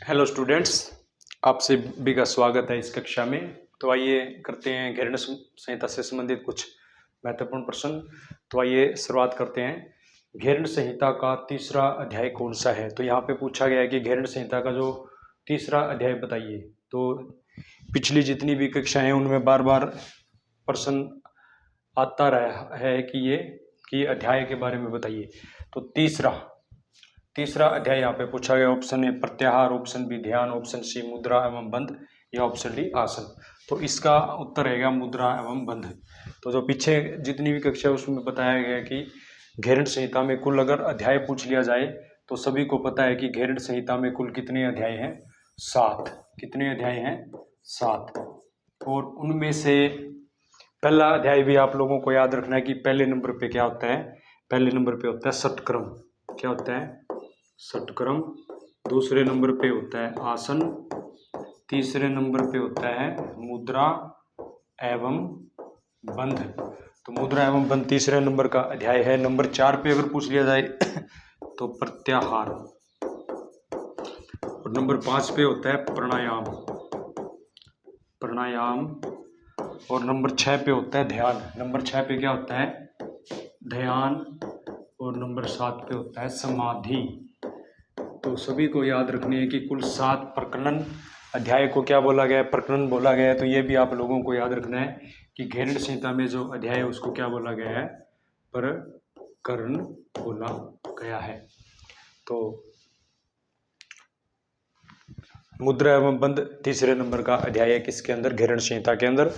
Hello students, आप सभी का स्वागत है इस कक्षा में। तो आइए करते हैं घेरण संहिता से संबंधित कुछ महत्वपूर्ण प्रश्न। तो आइए शुरुआत करते हैं। घेरण संहिता का तीसरा अध्याय कौन सा है? तो यहाँ पे पूछा गया है कि घेरण संहिता का जो तीसरा अध्याय बताइए। तो पिछली जितनी भी कक्षाएं हैं उनमें बार बार प्रश्न आता रहा है कि अध्याय के बारे में बताइए। तो तीसरा अध्याय यहाँ पे पूछा गया। ऑप्शन ए प्रत्याहार, ऑप्शन बी ध्यान, ऑप्शन सी मुद्रा एवं बंध या ऑप्शन डी आसन। तो इसका उत्तर रहेगा मुद्रा एवं बंध। तो जो पीछे जितनी भी कक्षा है उसमें बताया गया कि घेरण संहिता में कुल अगर अध्याय पूछ लिया जाए तो सभी को पता है कि घेरण संहिता में कुल कितने अध्याय हैं? 7। कितने अध्याय हैं? 7। और उनमें से पहला अध्याय भी आप लोगों को याद रखना है कि पहले नंबर पे क्या होता है? पहले नंबर पे होता है षटक्रम। क्या होता है? षटक्रम। दूसरे नंबर पे होता है आसन। तीसरे नंबर पे होता है मुद्रा एवं बंध। तो मुद्रा एवं बंध तीसरे नंबर का अध्याय है। नंबर 4 पे अगर पूछ लिया जाए तो प्रत्याहार। और नंबर 5 पे होता है प्राणायाम। और नंबर 6 पे होता है ध्यान। नंबर 6 पे क्या होता है? ध्यान। और नंबर 7 पे होता है समाधि। तो सभी को याद रखनी है कि कुल 7 प्रकरण अध्याय को क्या बोला गया है? प्रकरण बोला गया है। तो ये भी आप लोगों को याद रखना है कि घेरण संहिता में जो अध्याय है उसको क्या बोला गया है? प्रकरण बोला गया है। तो मुद्रा एवं बंध तीसरे नंबर का अध्याय है किसके अंदर? घेरण संहिता के अंदर।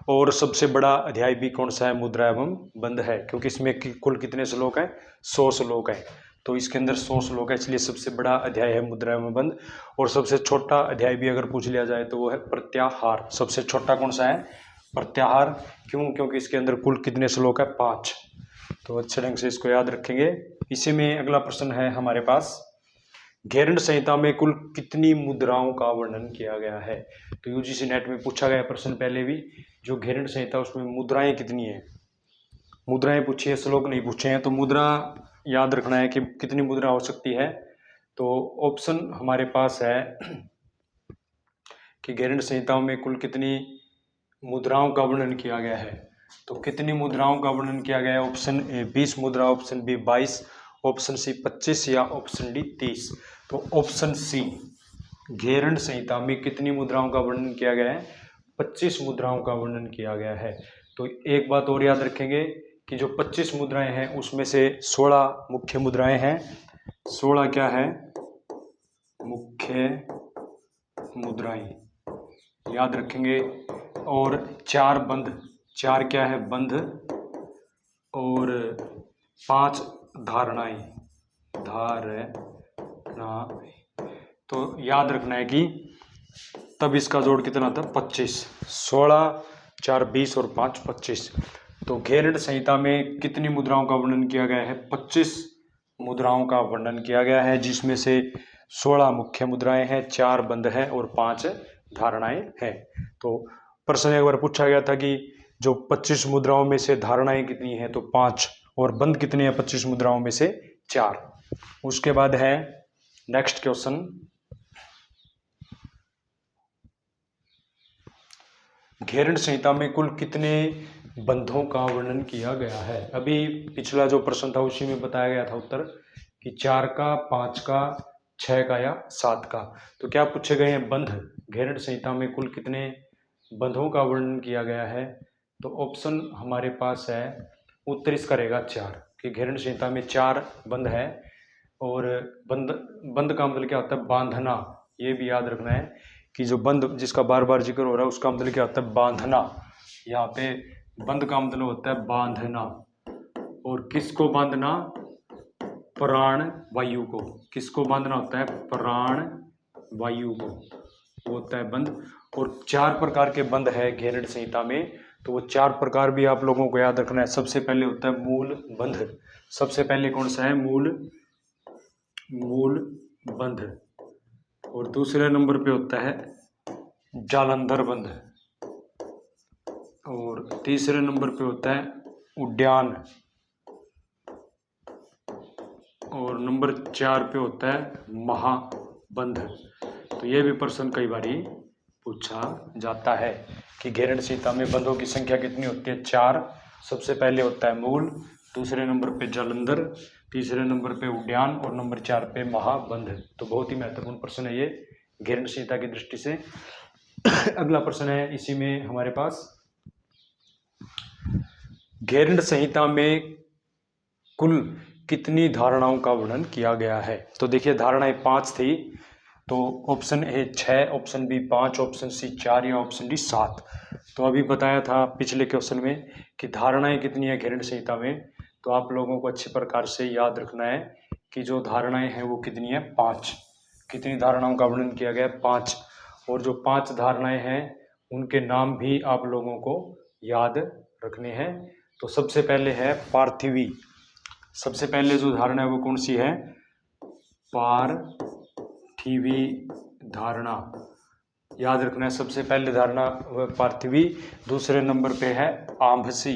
और सबसे बड़ा अध्याय भी कौन सा है? मुद्रा एवं बंध है, क्योंकि इसमें कुल कितने श्लोक हैं? 100 श्लोक हैं। तो इसके अंदर 100 श्लोक है, इसलिए सबसे बड़ा अध्याय है मुद्रा एवं बंध। और सबसे छोटा अध्याय भी अगर पूछ लिया जाए तो वो है प्रत्याहार। सबसे छोटा कौन सा है? प्रत्याहार। क्यों? क्योंकि इसके अंदर कुल कितने श्लोक है? 5। तो अच्छे ढंग से इसको याद रखेंगे। इसी में अगला प्रश्न है हमारे पास, घेरण संहिता में कुल कितनी मुद्राओं का वर्णन किया गया है? तो यूजीसी नेट में पूछा गया प्रश्न पहले भी, जो घेरण संहिता उसमें मुद्राएं कितनी है? मुद्राएं पूछी है, श्लोक नहीं पूछे हैं। तो मुद्रा याद रखना है कि कितनी मुद्रा हो सकती है। तो ऑप्शन हमारे पास है कि घेरण संहिताओं में कुल कितनी मुद्राओं का वर्णन किया गया है। तो कितनी मुद्राओं का वर्णन किया गया है? ऑप्शन ए 20 मुद्रा, ऑप्शन बी 22, ऑप्शन सी 25 या ऑप्शन डी 30। तो ऑप्शन सी, घेरण संहिता में कितनी मुद्राओं का वर्णन किया गया है? 25 मुद्राओं का वर्णन किया गया है। तो एक बात और याद रखेंगे कि जो 25 मुद्राएं हैं उसमें से 16 मुख्य मुद्राएं हैं। 16 क्या है? मुख्य मुद्राएं याद रखेंगे। और 4 बंध। 4 क्या है? बंध। और 5 धारणाएं। तो याद रखना है कि तब इसका जोड़ कितना था? 25। 16, 4 20 और 5 25। तो घेरण संहिता में कितनी मुद्राओं का वर्णन किया गया है? 25 मुद्राओं का वर्णन किया गया है, जिसमें से 16 मुख्य मुद्राएं हैं, 4 बंध हैं और 5 धारणाएं हैं। तो प्रश्न एक बार पूछा गया था कि जो 25 मुद्राओं में से धारणाएं कितनी हैं? तो 5। और बंध कितने हैं 25 मुद्राओं में से? 4। उसके बाद है नेक्स्ट क्वेश्चन, घेरण संहिता में कुल कितने बंधों का वर्णन किया गया है? अभी पिछला जो प्रश्न था उसी में बताया गया था उत्तर कि 4 का, 5 का, 6 का या 7 का। तो क्या पूछे गए हैं? बंध। घेरण संहिता में कुल कितने बंधों का वर्णन किया गया है? तो ऑप्शन हमारे पास है, उत्तर इसका रहेगा 4, कि घेरण संहिता में 4 बंध है। और बंध का मतलब क्या होता है? बांधना। ये भी याद रखना है कि जो बंध जिसका बार बार जिक्र हो रहा है उसका मतलब क्या होता है? बांधना। यहाँ पे बंध का मतलब होता है बांधना। और किसको बांधना? प्राण वायु को। किसको बांधना होता है? प्राण वायु को, वो होता है बंध। और 4 प्रकार के बंध है घेरण संहिता में। तो वो 4 प्रकार भी आप लोगों को याद रखना है। सबसे पहले होता है मूल बंध। सबसे पहले कौन सा है? मूल बंध। और दूसरे नंबर पे होता है जालंधर बंध। और तीसरे नंबर पे होता है उद्यान। और नंबर 4 पे होता है महाबंध। तो ये भी प्रश्न कई बार पूछा जाता है कि घेरण संहिता में बंधों की संख्या कितनी होती है? 4। सबसे पहले होता है मूल, दूसरे नंबर पे जलंधर, तीसरे नंबर पे उद्यान और नंबर 4 पे महाबंध। तो बहुत ही महत्वपूर्ण प्रश्न है ये घेरण संहिता की दृष्टि से। अगला प्रश्न है इसी में हमारे पास, घेरण संहिता में कुल कितनी धारणाओं का वर्णन किया गया है? तो देखिए धारणाएं 5 थी, तो option A 6, option B 5, option C 4 या ऑप्शन डी 7। तो अभी बताया था पिछले क्वेश्चन में कि धारणाएं कितनी है घेरण संहिता में, तो आप लोगों को अच्छी प्रकार से याद रखना है कि जो धारणाएं हैं वो कितनी है? 5। कितनी धारणाओं का वर्णन किया गया है? 5। और जो 5 धारणाएं हैं उनके नाम भी आप लोगों को याद रखने हैं। तो सबसे पहले है पार्थिवी। सबसे पहले जो धारणा है वो कौन सी है? पार्थिवी धारणा, याद रखना है। सबसे पहले धारणा पार्थिवी। दूसरे नंबर पे है आंभसी।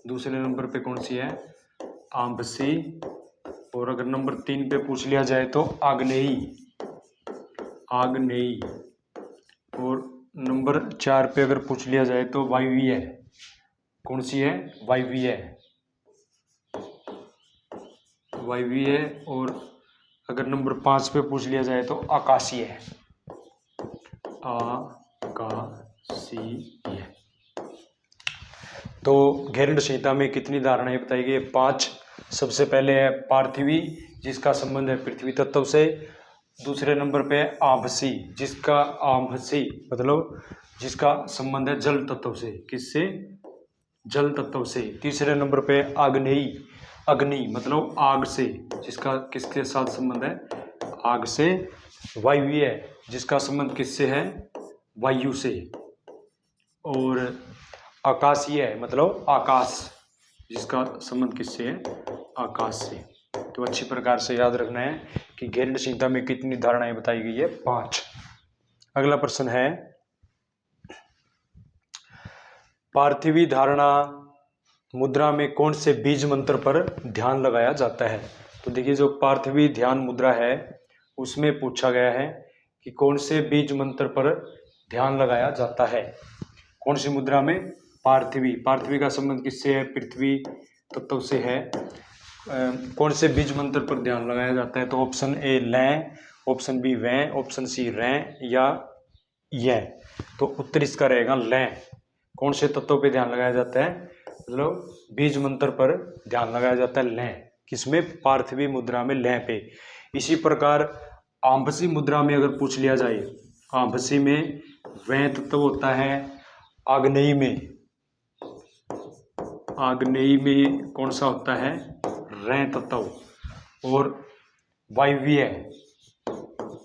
दूसरे नंबर पे कौन सी है? आंभसी। और अगर नंबर 3 पे पूछ लिया जाए तो आग्नेयी। आग्नेयी। और नंबर 4 पे अगर पूछ लिया जाए तो वायवीय। कौन सी है? वायवीय। वायवीय। और अगर नंबर 5 पे पूछ लिया जाए तो आकाशीय। आकाशीय। तो घेरण संहिता में कितनी धारणाएं बताई गई? 5। सबसे पहले है पार्थिवी, जिसका संबंध है पृथ्वी तत्व से। दूसरे नंबर पे आभसी, जिसका आभसी मतलब जिसका संबंध है जल तत्व से। किससे? जल तत्व से। तीसरे नंबर पे आग्नेयी, अग्नि मतलब आग से, जिसका किसके साथ संबंध है? आग से। वायवीय, जिसका संबंध किससे है? वायु से। और आकाशीय मतलब आकाश, जिसका संबंध किससे है? आकाश से। तो अच्छी प्रकार से याद रखना है कि घेरण संहिता में कितनी धारणाएं बताई गई है? 5। अगला प्रश्न है, पार्थिवी धारणा मुद्रा में कौन से बीज मंत्र पर ध्यान लगाया जाता है? तो देखिए जो पार्थिवी ध्यान मुद्रा है उसमें पूछा गया है कि कौन से बीज मंत्र पर ध्यान लगाया जाता है। कौन सी मुद्रा में? पार्थिवी। पार्थिवी का संबंध किससे है? पृथ्वी तत्व से है। कौन से बीज मंत्र पर ध्यान लगाया जाता है? तो ऑप्शन ए लैं, ऑप्शन बी वैं, ऑप्शन सी रैं या यह। तो उत्तर इसका रहेगा लैं। कौन से तत्व पे ध्यान लगाया जाता है? मतलब बीज मंत्र पर ध्यान लगाया जाता है लैं। किसमें? पार्थिवी मुद्रा में लैं पे। इसी प्रकार आंभसी मुद्रा में अगर पूछ लिया जाए, आंभसी में वैं तत्व होता है। आग्नेयी में, आग्नेयी में कौन सा होता है? रैं तत्व। और वायवीय,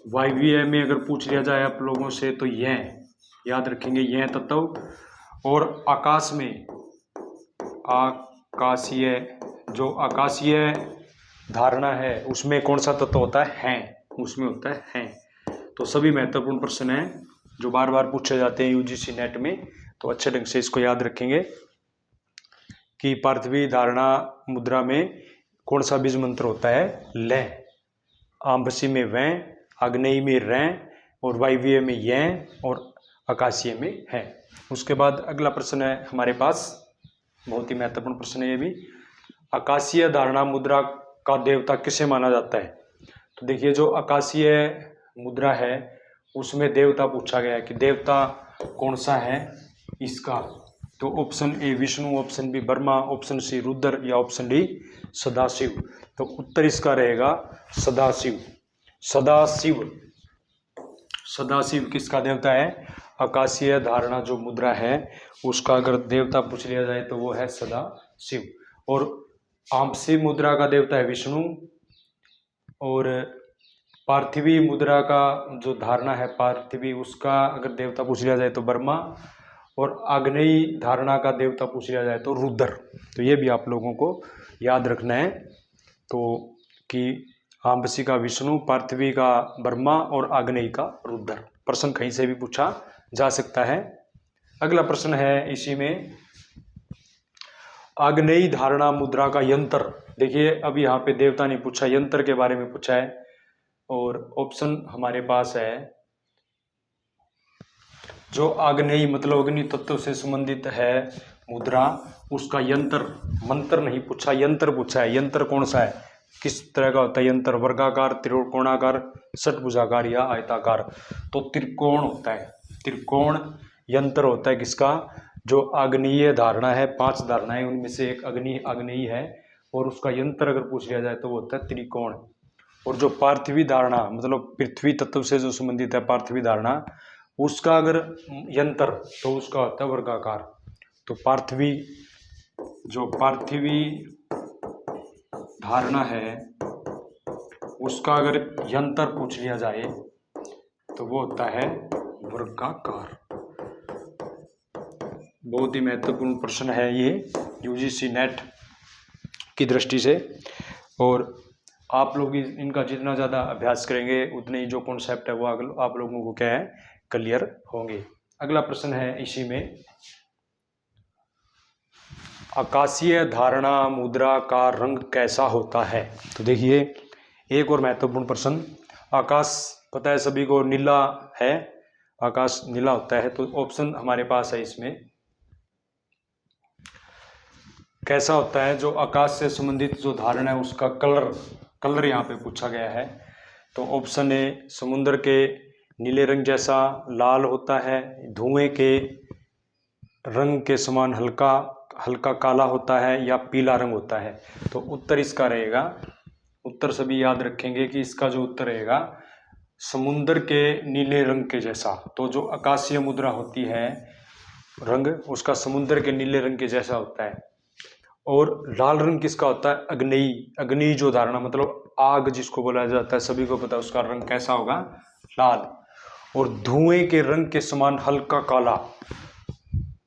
वायवीय में अगर पूछ लिया जाए आप लोगों से तो यह, याद रखेंगे यह तत्व। और आकाश में आकाशीय, जो आकाशीय धारणा है उसमें कौन सा तत्व होता है? हैं। उसमें होता है हैं। तो सभी महत्वपूर्ण प्रश्न हैं जो बार बार पूछे जाते हैं यूजीसी नेट में, तो अच्छे ढंग से इसको याद रखेंगे कि पार्थिवी धारणा मुद्रा में कौन सा बीज मंत्र होता है? लैं। आंभसी में वैं, आग्नेयी में रैं, और वायवीय में यं, और आकाशीय में है। उसके बाद अगला प्रश्न है हमारे पास, बहुत ही महत्वपूर्ण प्रश्न है ये भी। आकाशीय धारणा मुद्रा का देवता किसे माना जाता है? तो देखिए जो आकाशीय मुद्रा है उसमें देवता पूछा गया है कि देवता कौन सा है इसका। तो option A Vishnu, option B Brahma, option C Rudra या ऑप्शन डी सदाशिव। तो उत्तर इसका रहेगा सदाशिव। सदाशिव। सदाशिव किसका देवता है? आकाशीय धारणा जो मुद्रा है उसका अगर देवता पूछ लिया जाए तो वो है सदाशिव। और आंभसी मुद्रा का देवता है विष्णु। और पार्थिवी मुद्रा का जो धारणा है पार्थिवी, उसका अगर देवता पूछ लिया जाए तो ब्रह्मा। और आग्नेयी धारणा का देवता पूछ लिया जाए तो रुद्र। तो ये भी आप लोगों को याद रखना है, तो कि आंभसी का विष्णु, पार्थिवी का ब्रह्मा और आग्नेयी का रुद्र। प्रश्न कहीं से भी पूछा जा सकता है। अगला प्रश्न है इसी में, आग्नेयी धारणा मुद्रा का यंत्र। देखिए अब यहाँ पे देवता नहीं पूछा, यंत्र के बारे में पूछा है। और ऑप्शन हमारे पास है जो आग्नेय मतलब अग्नि तत्व से संबंधित है मुद्रा, उसका यंत्र, मंत्र नहीं पूछा, यंत्र पूछा है। यंत्र कौन सा है, किस तरह का होता है यंत्र, वर्गाकार, त्रिकोणाकार, षटभुजाकार या आयताकार। तो त्रिकोण होता है, त्रिकोण यंत्र होता है किसका, जो आग्नेय धारणा है। 5 धारणाएं उनमें से एक आग्नेय है और उसका यंत्र अगर पूछ लिया जाए तो वो होता है त्रिकोण। और जो पार्थिवी धारणा मतलब पृथ्वी तत्व से जो संबंधित है पार्थिवी धारणा, उसका अगर यंत्र तो उसका होता है वर्गाकार। तो पार्थिवी धारणा है उसका अगर यंत्र पूछ लिया जाए तो वो होता है वर्गाकार। बहुत ही महत्वपूर्ण प्रश्न है ये यूजीसी नेट की दृष्टि से, और आप लोग इनका जितना ज़्यादा अभ्यास करेंगे उतने ही जो कॉन्सेप्ट है वो आप लोगों को क्या है क्लियर होंगे। अगला प्रश्न है इसी में, आकाशीय धारणा मुद्रा का रंग कैसा होता है। तो देखिए एक और महत्वपूर्ण प्रश्न, आकाश पता है सभी को नीला है, आकाश नीला होता है। तो ऑप्शन हमारे पास है इसमें कैसा होता है, जो आकाश से संबंधित जो धारणा है उसका कलर यहाँ पे पूछा गया है। तो ऑप्शन ए समुद्र के नीले रंग जैसा लाल होता है, धुएं के रंग के समान हल्का काला होता है, या पीला रंग होता है। तो उत्तर इसका रहेगा, उत्तर सभी याद रखेंगे कि इसका जो उत्तर रहेगा समुद्र के नीले रंग के जैसा। तो जो आकाशीय मुद्रा होती है रंग उसका समुद्र के नीले रंग के जैसा होता है। और लाल रंग किसका होता है, अग्नि जो धारणा मतलब आग जिसको बोला जाता है सभी को पता है उसका रंग कैसा होगा, लाल। और धुएं के रंग के समान हल्का काला,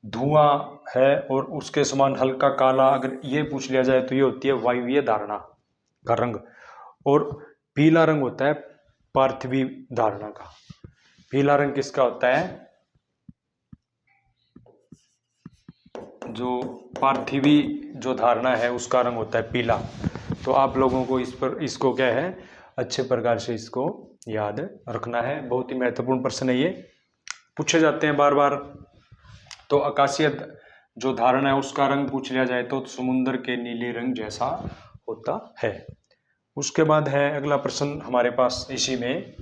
धुआं है और उसके समान हल्का काला अगर ये पूछ लिया जाए तो ये होती है वायवीय धारणा का रंग। और पीला रंग होता है पार्थिवी धारणा का। पीला रंग किसका होता है, जो पार्थिवी जो धारणा है उसका रंग होता है पीला। तो आप लोगों को इसको क्या है अच्छे प्रकार से इसको याद रखना है। बहुत ही महत्वपूर्ण प्रश्न है, ये पूछे जाते हैं बार बार। तो आकाशीय जो धारणा है उसका रंग पूछ लिया जाए तो समुद्र के नीले रंग जैसा होता है। उसके बाद है अगला प्रश्न हमारे पास इसी में,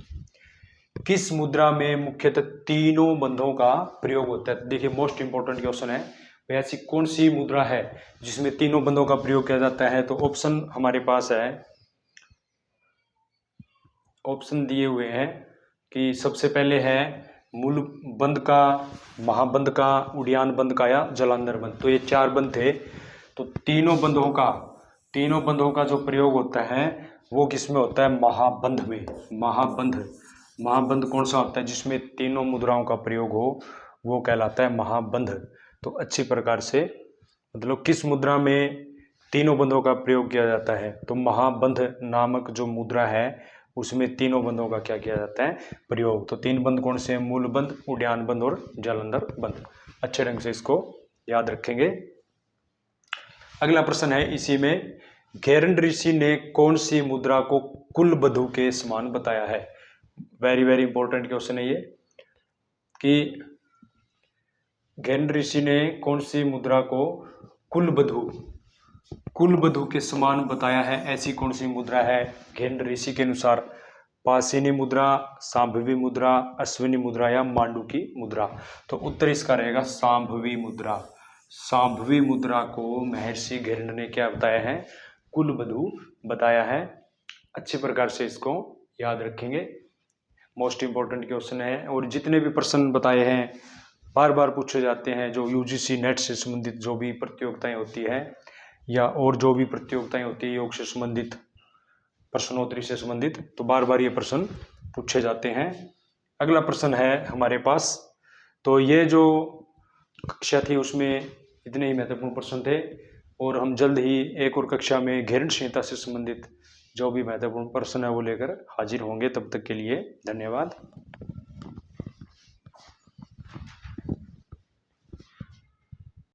किस मुद्रा में मुख्यतः तीनों बंधों का प्रयोग होता है। देखिए मोस्ट इंपॉर्टेंट क्वेश्चन है, ऐसी कौन सी मुद्रा है जिसमें तीनों बंधों का प्रयोग किया जाता है। तो ऑप्शन हमारे पास है, ऑप्शन दिए हुए हैं कि सबसे पहले है मूल बंध का, महाबंध का, उड़ियान बंध का या जलांधर बंध। तो ये 4 बंध थे। तो तीनों बंधों का जो प्रयोग होता है वो किस में होता है, महाबंध में। महाबंध कौन सा होता है जिसमें तीनों मुद्राओं का प्रयोग हो, वो कहलाता है महाबंध। तो अच्छी प्रकार से मतलब किस मुद्रा में तीनों बंधों का प्रयोग किया जाता है, तो महाबंध नामक जो मुद्रा है उसमें तीनों बंधों का क्या किया जाता है, प्रयोग। तो 3 बंध कौन से हैं, मूल बंध, उड़ियान बंध और जालंधर बंध। अच्छे ढंग से इसको याद रखेंगे। अगला प्रश्न है इसी में, घेरंड ऋषि ने कौन सी मुद्रा को कुलबधु के समान बताया है। वेरी वेरी इंपॉर्टेंट क्वेश्चन है ये, कि घेरंड ऋषि ने कौन सी मुद्रा को कुलबधु के समान बताया है, ऐसी कौन सी मुद्रा है घेरंड ऋषि के अनुसार। पासिनी मुद्रा, सांभवी मुद्रा, अश्विनी मुद्रा या मांडुकी मुद्रा। तो उत्तर इसका रहेगा सांभवी मुद्रा। सांभवी मुद्रा को महर्षि घेरंड ने क्या बताया है, कुलबधु बताया है। अच्छे प्रकार से इसको याद रखेंगे, मोस्ट इंपॉर्टेंट क्वेश्चन है। और जितने भी प्रश्न बताए हैं बार बार पूछे जाते हैं, जो यूजीसी नेट से संबंधित जो भी प्रतियोगिताएं होती है या और जो भी प्रतियोगिताएं होती है योग से संबंधित, प्रश्नोत्तरी से संबंधित, तो बार बार ये प्रश्न पूछे जाते हैं। अगला प्रश्न है हमारे पास, तो ये जो कक्षा थी उसमें इतने ही महत्वपूर्ण प्रश्न थे, और हम जल्द ही एक और कक्षा में घेरंड संहिता से संबंधित जो भी महत्वपूर्ण प्रश्न है वो लेकर हाजिर होंगे। तब तक के लिए धन्यवाद।